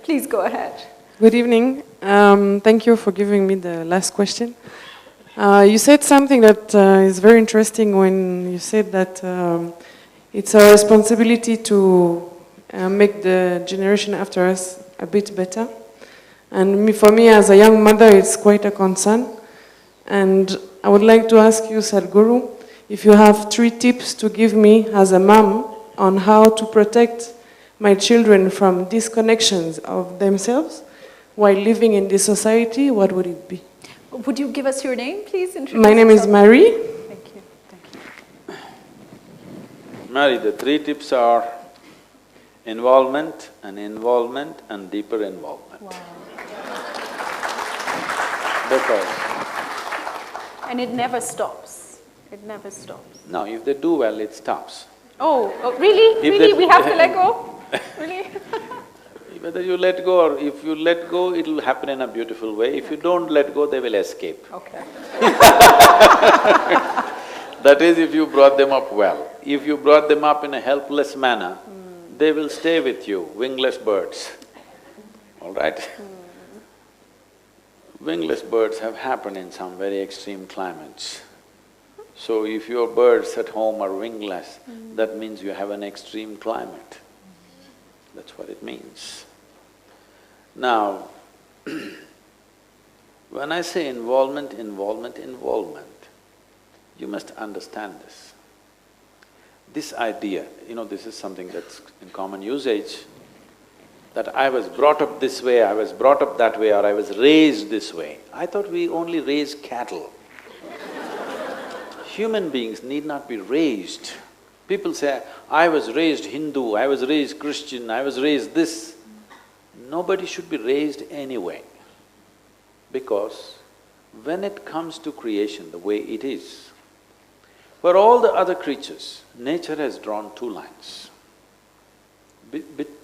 Please go ahead. Good evening. Thank you for giving me the last question. You said something that is very interesting when you said that it's our responsibility to make the generation after us a bit better. And for me, as a young mother, it's quite a concern. And I would like to ask you, Sadhguru, if you have 3 tips to give me as a mom on how to protect my children from disconnections of themselves while living in this society, what would it be? Would you give us your name, please? My name is Marie. Thank you. Thank you. Mary, the 3 tips are involvement and deeper involvement. Wow. Because… And it never stops. It never stops. No, if they do well, it stops. Oh, really? If Really? they- We have to let go? Really? Whether you let go or if you let go, it'll happen in a beautiful way. If you don't let go, they will escape. Okay. That is, if you brought them up well. If you brought them up in a helpless manner, they will stay with you, wingless birds, all right? Wingless birds have happened in some very extreme climates. So if your birds at home are wingless, that means you have an extreme climate. That's what it means. Now, when I say involvement, you must understand this. This idea, this is something that's in common usage, that I was brought up this way, I was brought up that way, or I was raised this way. I thought we only raise cattle. Human beings need not be raised. People say, I was raised Hindu, I was raised Christian, I was raised this. Nobody should be raised anyway. Because when it comes to creation the way it is, for all the other creatures, nature has drawn 2 lines.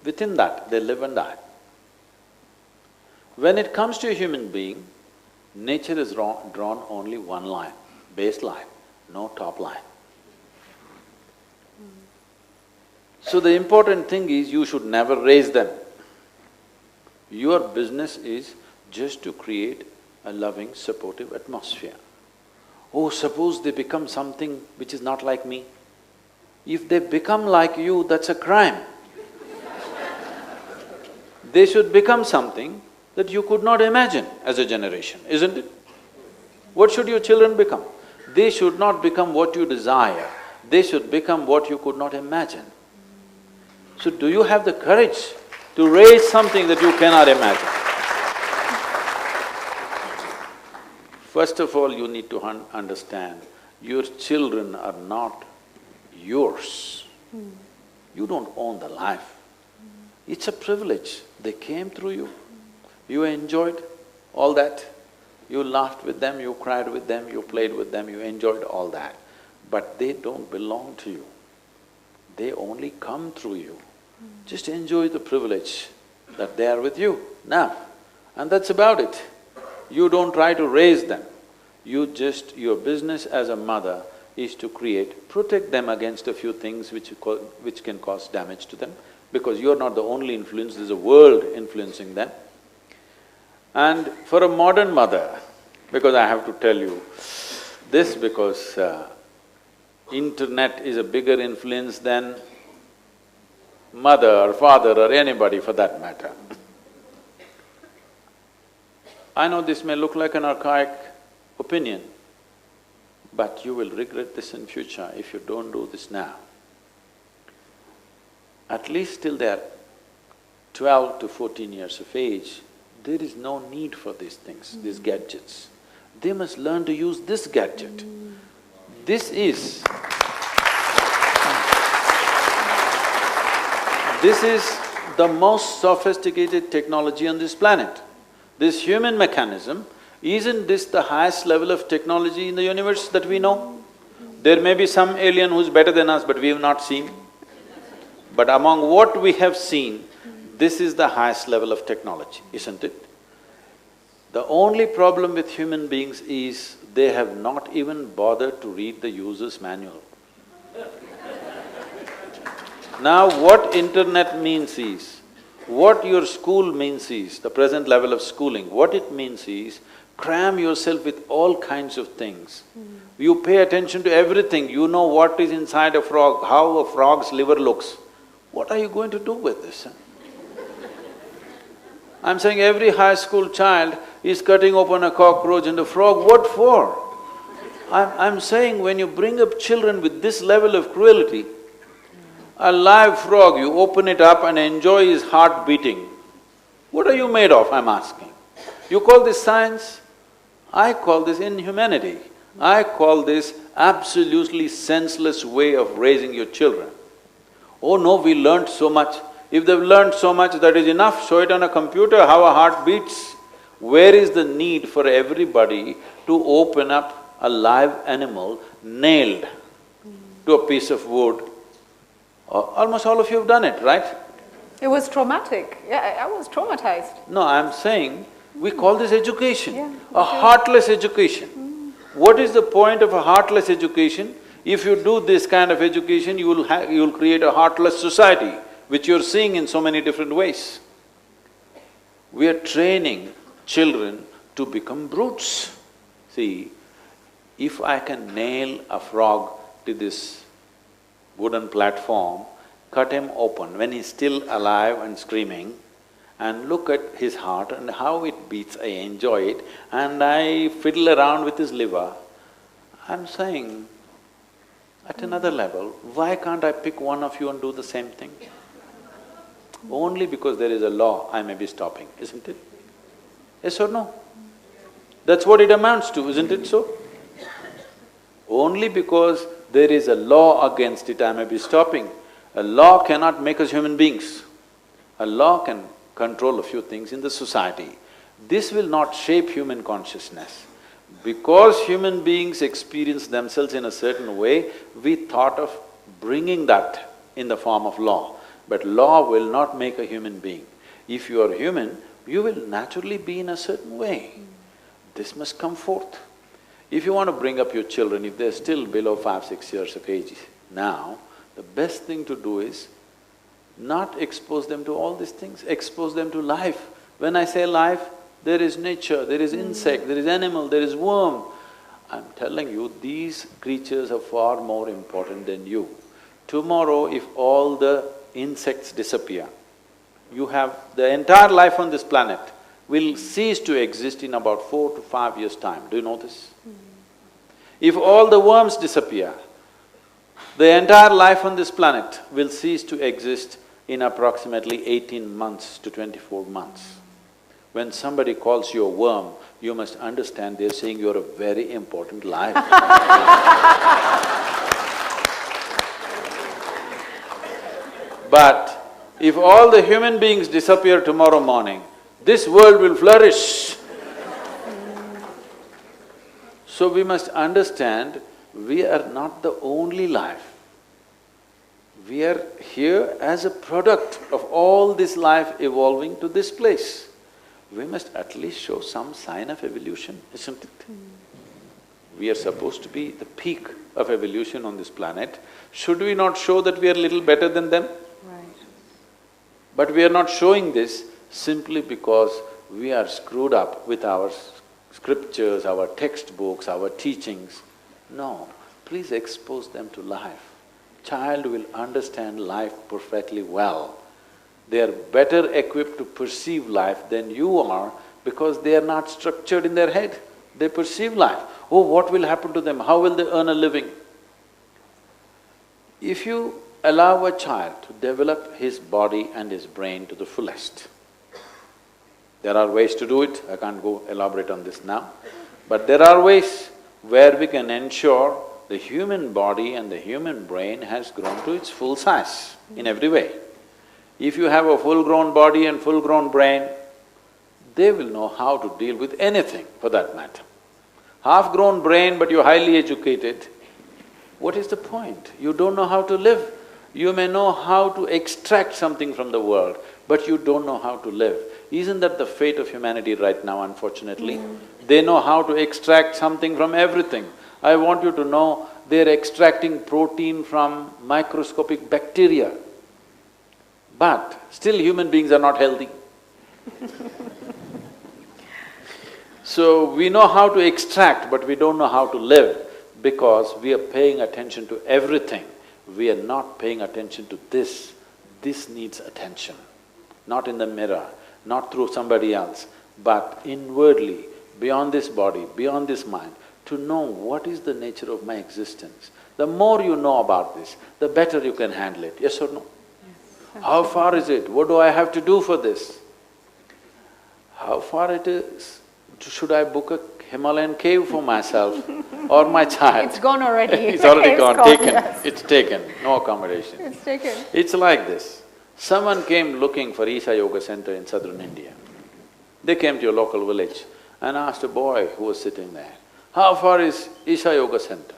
Within that, they live and die. When it comes to a human being, nature has drawn only 1 line, baseline, no top line. So the important thing is you should never raise them. Your business is just to create a loving, supportive atmosphere. Oh, suppose they become something which is not like me. If they become like you, that's a crime. They should become something that you could not imagine as a generation, isn't it? What should your children become? They should not become what you desire, they should become what you could not imagine. So do you have the courage to raise something that you cannot imagine? First of all, you need to understand, your children are not yours. You don't own the life. It's a privilege. They came through you. You enjoyed all that. You laughed with them, you cried with them, you played with them, you enjoyed all that. But they don't belong to you. They only come through you. Just enjoy the privilege that they are with you now, and that's about it. You don't try to raise them. Your business as a mother is to protect them against a few things which can cause damage to them, because you're not the only influence, there's a world influencing them. And for a modern mother, because I have to tell you this because internet is a bigger influence than mother or father or anybody for that matter. I know this may look like an archaic opinion, but you will regret this in future if you don't do this now. At least till they're 12 to 14 years of age, there is no need for these things, these gadgets. They must learn to use this gadget. This is the most sophisticated technology on this planet. This human mechanism, isn't this the highest level of technology in the universe that we know? There may be some alien who's better than us, but we have not seen. But among what we have seen, this is the highest level of technology, isn't it? The only problem with human beings is they have not even bothered to read the user's manual. Now what internet means is, What your school means is, the present level of schooling, what it means is, cram yourself with all kinds of things. You pay attention to everything, you know what is inside a frog, how a frog's liver looks. What are you going to do with this? I'm saying every high school child is cutting open a cockroach and a frog, what for? I'm saying when you bring up children with this level of cruelty, a live frog, you open it up and enjoy his heart beating. What are you made of, I'm asking? You call this science? I call this inhumanity. I call this absolutely senseless way of raising your children. Oh no, we learnt so much. If they've learnt so much, that is enough, show it on a computer how a heart beats. Where is the need for everybody to open up a live animal nailed to a piece of wood? Almost all of you have done it, right? It was traumatic. Yeah, I was traumatized. No, I'm saying, we call this education, Yeah, a heartless education. What is the point of a heartless education? If you do this kind of education, you'll create a heartless society, which you're seeing in so many different ways. We are training children to become brutes. See, if I can nail a frog to this wooden platform, cut him open when he's still alive and screaming, and look at his heart and how it beats, I enjoy it, and I fiddle around with his liver, I'm saying, at another level, why can't I pick one of you and do the same thing? Only because there is a law, I may be stopping, isn't it? Yes or no? That's what it amounts to, isn't it so? Only because there is a law against it, I may be stopping. A law cannot make us human beings. A law can control a few things in the society. This will not shape human consciousness. Because human beings experience themselves in a certain way, we thought of bringing that in the form of law. But law will not make a human being. If you are human, you will naturally be in a certain way. This must come forth. If you want to bring up your children, if they're still below 5–6 years of age now, the best thing to do is not expose them to all these things, expose them to life. When I say life, there is nature, there is insect, there is animal, there is worm. I'm telling you, these creatures are far more important than you. Tomorrow, if all the insects disappear, you have… the entire life on this planet will cease to exist in about 4 to 5 years' time. Do you know this? If all the worms disappear, the entire life on this planet will cease to exist in approximately 18 months to 24 months. When somebody calls you a worm, you must understand they're saying you're a very important life. But if all the human beings disappear tomorrow morning, this world will flourish. So we must understand, we are not the only life. We are here as a product of all this life evolving to this place. We must at least show some sign of evolution, isn't it? We are supposed to be the peak of evolution on this planet. Should we not show that we are a little better than them? Right. But we are not showing this simply because we are screwed up with our scriptures, our textbooks, our teachings. No, please expose them to life. Child will understand life perfectly well. They are better equipped to perceive life than you are because they are not structured in their head. They perceive life. Oh, what will happen to them? How will they earn a living? If you allow a child to develop his body and his brain to the fullest, there are ways to do it, I can't go elaborate on this now, but there are ways where we can ensure the human body and the human brain has grown to its full size in every way. If you have a full-grown body and full-grown brain, they will know how to deal with anything for that matter. Half-grown brain but you're highly educated, what is the point? You don't know how to live. You may know how to extract something from the world, but you don't know how to live. Isn't that the fate of humanity right now, unfortunately? They know how to extract something from everything. I want you to know, they're extracting protein from microscopic bacteria. but still human beings are not healthy. So we know how to extract, but we don't know how to live because we are paying attention to everything. We are not paying attention to this. This needs attention, not in the mirror, not through somebody else, but inwardly, beyond this body, beyond this mind, to know what is the nature of my existence. The more you know about this, the better you can handle it, yes or no? Yes, how far is it? What do I have to do for this? How far it is? Should I book a Himalayan cave for myself or my child? It's gone already. It's already It's gone, gone, taken. yes. It's taken, no accommodation. It's taken. It's like this. Someone came looking for Isha Yoga Center in southern India. They came to your local village and asked a boy who was sitting there, how far is Isha Yoga Center?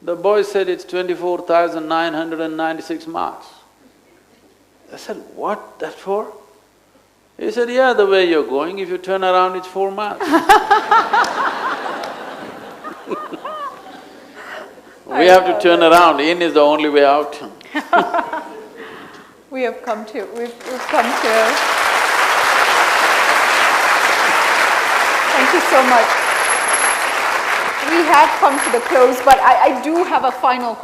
The boy said, it's 24,996 miles. I said, what, that for? He said, yeah, the way you're going, if you turn around, it's 4 miles. We have to turn around, in is the only way out. We've come to… Thank you so much. We have come to the close, but I do have a final question.